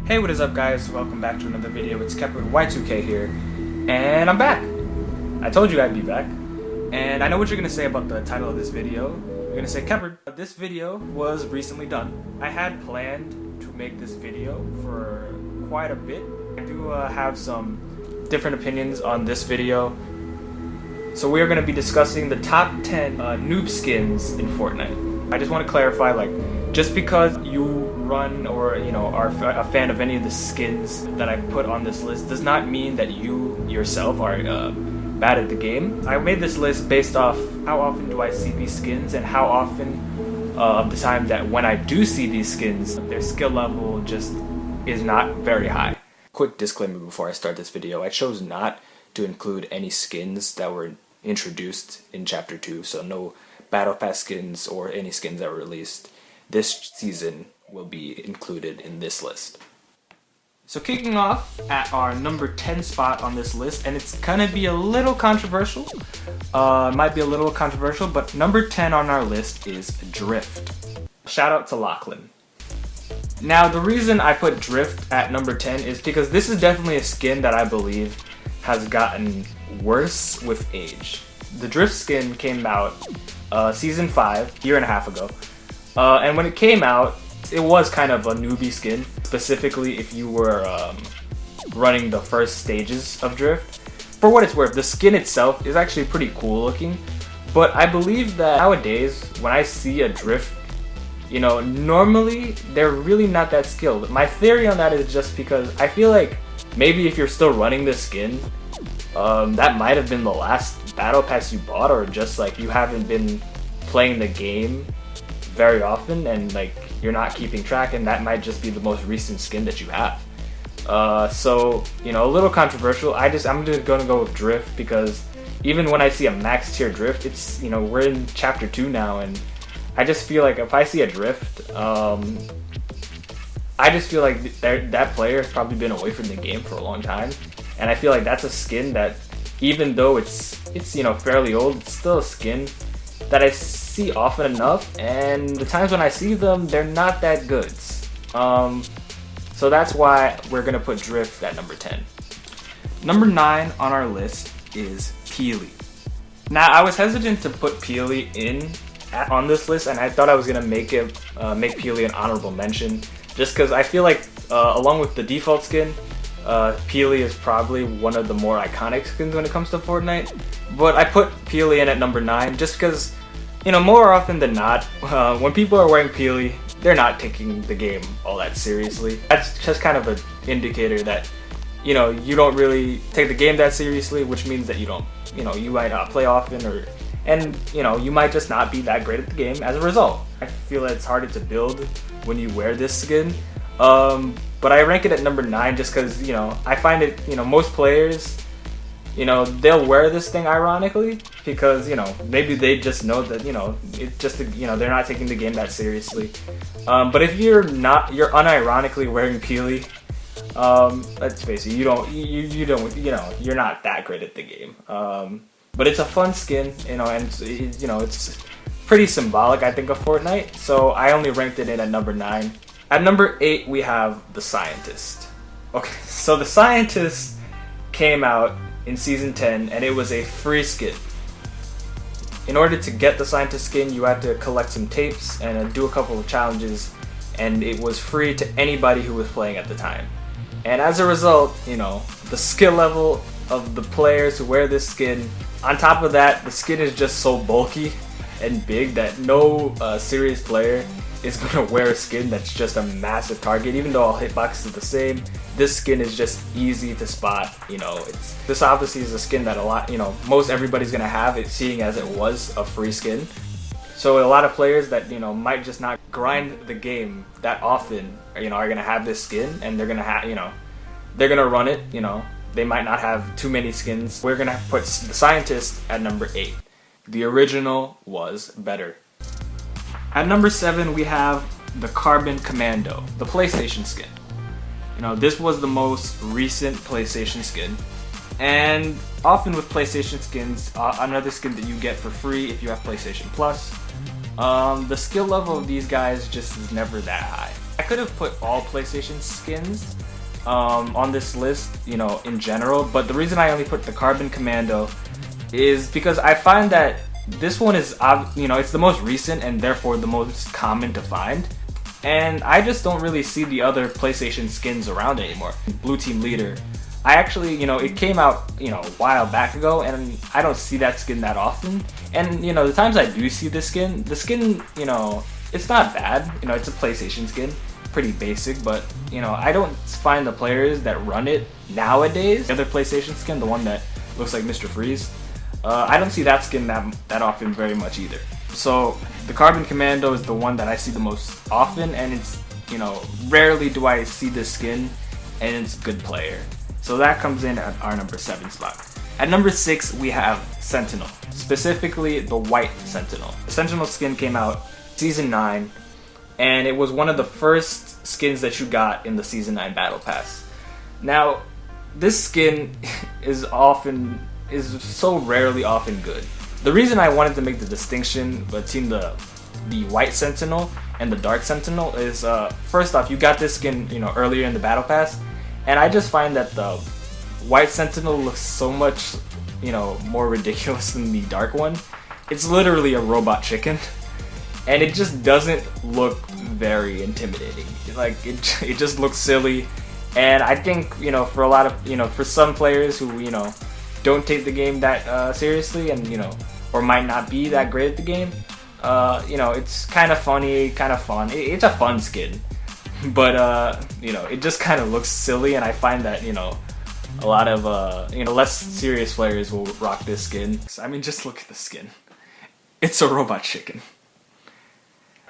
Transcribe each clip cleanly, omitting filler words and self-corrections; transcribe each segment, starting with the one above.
Hey, what is up guys? Welcome back to another video. It's KepSquad Y2K here, and I'm back. I told you I'd be back. And I know what you're gonna say about the title of this video. You're gonna say, KepSquad, this video was recently done. I had planned to make this video for quite a bit. I do have some different opinions on this video. So we are gonna be discussing the top 10 noob skins in Fortnite. I just want to clarify, just because you run or are a fan of any of the skins that I put on this list does not mean that you yourself are bad at the game. I made this list based off how often do I see these skins and how often of the time that when I do see these skins, their skill level just is not very high. Quick disclaimer before I start this video, I chose not to include any skins that were introduced in Chapter 2, so no Battle Pass skins or any skins that were released this season will be included in this list. So kicking off at our number 10 spot on this list, and it's gonna be a little controversial, might be a little controversial, but number 10 on our list is Drift. Shout out to Lachlan. Now the reason I put Drift at number 10 is because this is definitely a skin that I believe has gotten worse with age. The Drift skin came out season 5, a year and a half ago. And when it came out, it was kind of a newbie skin, specifically if you were running the first stages of Drift. For what it's worth, the skin itself is actually pretty cool looking, but I believe that nowadays, when I see a Drift, normally they're really not that skilled. My theory on that is just because I feel like maybe if you're still running this skin, that might have been the last Battle Pass you bought, or just you haven't been playing the game very often and you're not keeping track, and that might just be the most recent skin that you have. So a little controversial. I'm just gonna go with Drift because even when I see a max tier Drift, it's we're in Chapter 2 now, and I just feel like if I see a Drift, I just feel like that player has probably been away from the game for a long time, and I feel like that's a skin that, even though it's fairly old, it's still a skin that I see often enough, and the times when I see them, they're not that good. So that's why we're gonna put Drift at number 10. Number 9 on our list is Pili. Now I was hesitant to put Pili on this list, and I thought I was gonna make Pili an honorable mention, just because I feel like along with the default skin, Pili is probably one of the more iconic skins when it comes to Fortnite. But I put Pili in at number 9 just because, more often than not, when people are wearing Pili, they're not taking the game all that seriously. That's just kind of an indicator that, you don't really take the game that seriously, which means that you might not play often, and you might just not be that great at the game as a result. I feel that it's harder to build when you wear this skin. But I rank it at number 9 just because, I find it, most players, they'll wear this thing ironically because, maybe they just know that, it's just, they're not taking the game that seriously. But if you're unironically wearing Pili, let's face it, you're not that great at the game. But it's a fun skin, and it's pretty symbolic, I think, of Fortnite. So I only ranked it in at number 9. At number 8, we have the Scientist. Okay, so the Scientist came out in Season 10, and it was a free skin. In order to get the Scientist skin, you had to collect some tapes and do a couple of challenges, and it was free to anybody who was playing at the time. And as a result, the skill level of the players who wear this skin, on top of that, the skin is just so bulky and big that no serious player is gonna wear a skin that's just a massive target. Even though all hitboxes are the same, this skin is just easy to spot. This obviously is a skin that most everybody's gonna have it, seeing as it was a free skin. So a lot of players that might just not grind the game that often, are gonna have this skin, and they're gonna they're gonna run it. They might not have too many skins. We're gonna put the Scientist at number 8. The original was better. At number 7, we have the Carbon Commando, the PlayStation skin. This was the most recent PlayStation skin, and often with PlayStation skins, another skin that you get for free if you have PlayStation Plus, the skill level of these guys just is never that high. I could have put all PlayStation skins on this list, you know, in general, but the reason I only put the Carbon Commando is because I find that this one is, you know, it's the most recent and therefore the most common to find. And I just don't really see the other PlayStation skins around anymore. Blue Team Leader, I actually, you know, it came out, you know, a while back ago, and I don't see that skin that often. And, you know, the times I do see the skin, you know, it's not bad. You know, it's a PlayStation skin, pretty basic, but, you know, I don't find the players that run it nowadays. The other PlayStation skin, the one that looks like Mr. Freeze, I don't see that skin that often very much either. So the Carbon Commando is the one that I see the most often, and it's, you know, rarely do I see this skin and it's a good player. So that comes in at our number 7 spot. At number 6 we have Sentinel, specifically the white Sentinel. The Sentinel skin came out Season 9, and it was one of the first skins that you got in the Season 9 Battle Pass. Now, this skin is so rarely often good. The reason I wanted to make the distinction between the white Sentinel and the dark Sentinel is, first off, you got this skin, you know, earlier in the Battle Pass, and I just find that the white Sentinel looks so much, you know, more ridiculous than the dark one. It's literally a robot chicken, and it just doesn't look very intimidating. Like, it just looks silly, and I think, you know, for a lot of, you know, for some players who, you know, don't take the game that seriously, and, you know, or might not be that great at the game, you know, it's kind of funny, kind of fun. It's a fun skin, but you know, it just kind of looks silly, and I find that, you know, a lot of you know, less serious players will rock this skin. I mean, just look at the skin. It's a robot chicken.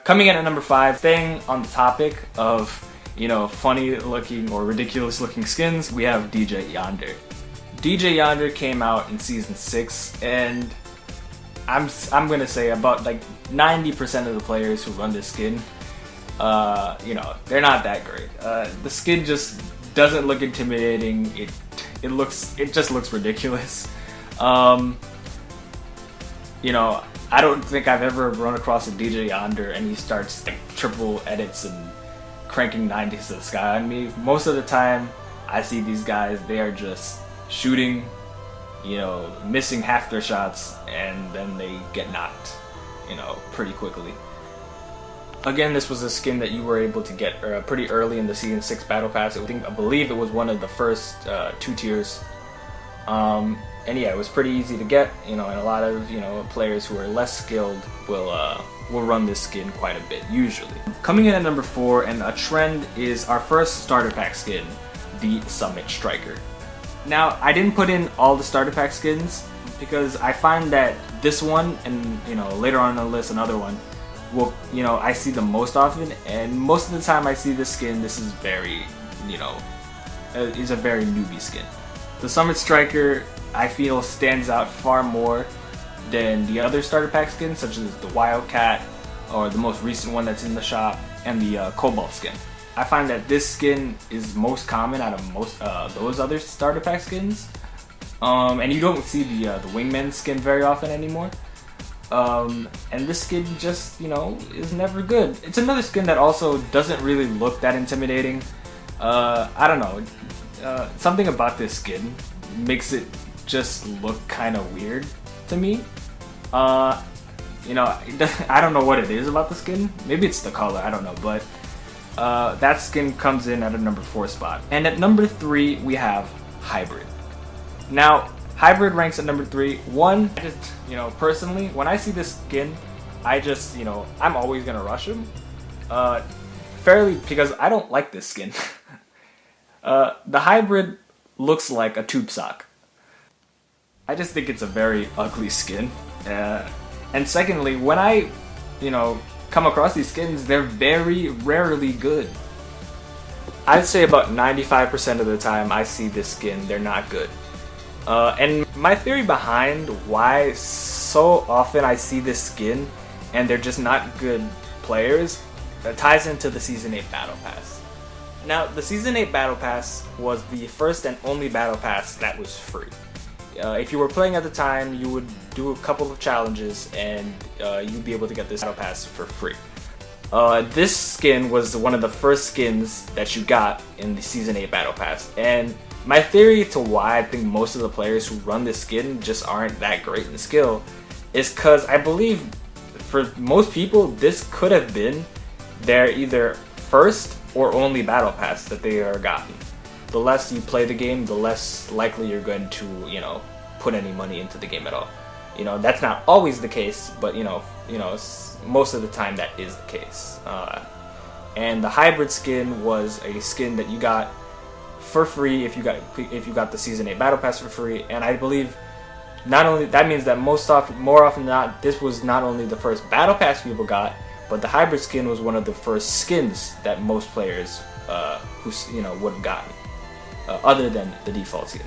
Coming in at number 5, staying on the topic of, you know, funny looking or ridiculous looking skins, we have DJ Yonder. DJ Yonder came out in Season 6, and I'm gonna say about like 90% of the players who run this skin, you know, they're not that great. The skin just doesn't look intimidating. It just looks ridiculous. You know, I don't think I've ever run across a DJ Yonder and he starts like triple edits and cranking 90s to the sky on me. Most of the time I see these guys, they are just shooting, you know, missing half their shots, and then they get knocked, you know, pretty quickly. Again, this was a skin that you were able to get pretty early in the Season 6 Battle Pass. I believe it was one of the first 2 tiers. And yeah, it was pretty easy to get, you know, and a lot of, you know, players who are less skilled will run this skin quite a bit, usually. Coming in at number 4, and a trend, is our first starter pack skin, the Summit Striker. Now, I didn't put in all the starter pack skins because I find that this one, and, you know, later on in the list another one, will, you know, I see the most often, and most of the time I see this skin, this is very, you know, is a very newbie skin. The Summit Striker, I feel, stands out far more than the other starter pack skins, such as the Wildcat, or the most recent one that's in the shop, and the Cobalt skin. I find that this skin is most common out of most those other starter pack skins, and you don't see the Wingman skin very often anymore. And this skin just, you know, is never good. It's another skin that also doesn't really look that intimidating. I don't know, something about this skin makes it just look kind of weird to me. You know, I don't know what it is about the skin. Maybe it's the color, I don't know, but that skin comes in at a number 4 spot. And at number 3 we have Hybrid. Now, Hybrid ranks at number 3. One, I just, you know, personally, when I see this skin, I just, you know, I'm always gonna rush him. Fairly, because I don't like this skin. The Hybrid looks like a tube sock. I just think it's a very ugly skin. And secondly, when I, you know, come across these skins, they're very rarely good. I'd say about 95% of the time I see this skin, they're not good. And my theory behind why so often I see this skin and they're just not good players ties into the Season 8 Battle Pass. Now, the Season 8 Battle Pass was the first and only Battle Pass that was free. If you were playing at the time, you would do a couple of challenges and you'd be able to get this Battle Pass for free. This skin was one of the first skins that you got in the Season 8 Battle Pass, and my theory to why I think most of the players who run this skin just aren't that great in skill is because I believe for most people this could have been their either first or only Battle Pass that they are gotten. The less you play the game, the less likely you're going to, you know, put any money into the game at all. You know, that's not always the case, but you know, most of the time that is the case. And the hybrid skin was a skin that you got for free if you got the Season 8 Battle Pass for free, and I believe not only that means that more often than not, this was not only the first Battle Pass people got, but the hybrid skin was one of the first skins that most players who would have gotten, other than the default skin.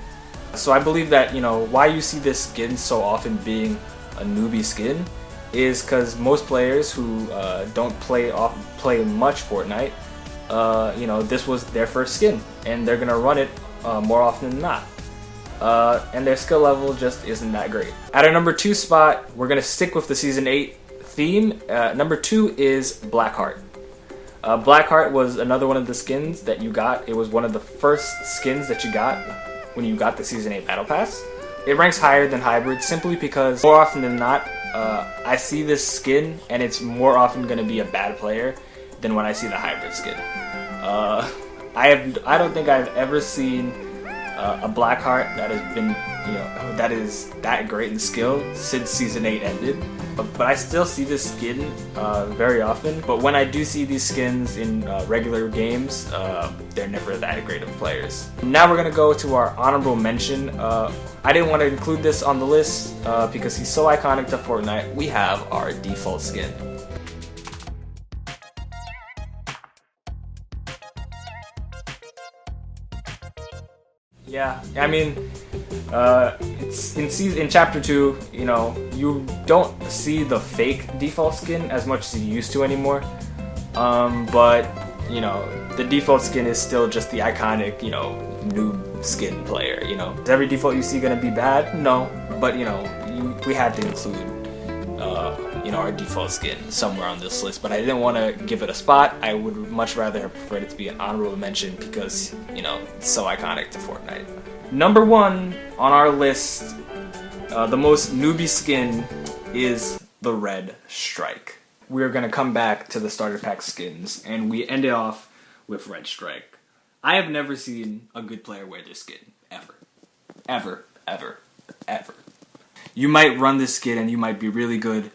So I believe that, you know, why you see this skin so often being a newbie skin is because most players who don't play much Fortnite, you know, this was their first skin, and they're gonna run it more often than not. And their skill level just isn't that great. At our number 2 spot, we're gonna stick with the Season 8 theme. Number 2 is Blackheart. Blackheart was another one of the skins that you got. It was one of the first skins that you got when you got the Season 8 Battle Pass. It ranks higher than Hybrid simply because more often than not, I see this skin and it's more often going to be a bad player than when I see the Hybrid skin. I don't think I've ever seen a Blackheart that has been, you know, that is that great in skill since Season 8 ended. But I still see this skin very often. But when I do see these skins in regular games, they're never that great of players. Now we're gonna go to our honorable mention. I didn't want to include this on the list because he's so iconic to Fortnite. We have our default skin. Yeah, I mean, it's in chapter 2, you know, you don't see the fake default skin as much as you used to anymore. But, you know, the default skin is still just the iconic, you know, noob skin player, you know. Is every default you see gonna be bad? No, but, you know, we had to include, you know, our default skin somewhere on this list, but I didn't want to give it a spot. I would much rather have preferred it to be an honorable mention because, you know, it's so iconic to Fortnite. Number 1 on our list, the most newbie skin is the Red Strike. We're going to come back to the starter pack skins, and we end it off with Red Strike. I have never seen a good player wear this skin, ever. Ever, ever, ever. You might run this skin and you might be really good,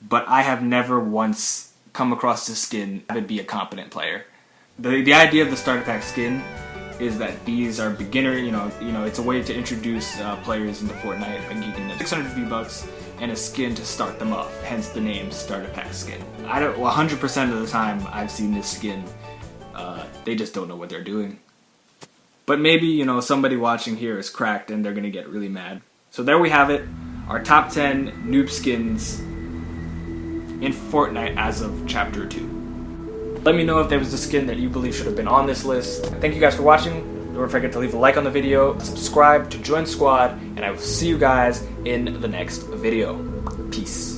but I have never once come across this skin and be a competent player. The idea of the starter pack skin is that these are beginner, you know, it's a way to introduce players into Fortnite by giving them 600 V-Bucks and a skin to start them off, hence the name starter pack skin. 100% of the time I've seen this skin, they just don't know what they're doing. But maybe, you know, somebody watching here is cracked and they're gonna get really mad. So there we have it, our top 10 noob skins in Fortnite as of Chapter 2. Let me know if there was a skin that you believe should have been on this list. Thank you guys for watching. Don't forget to leave a like on the video, subscribe to join squad, and I will see you guys in the next video. Peace.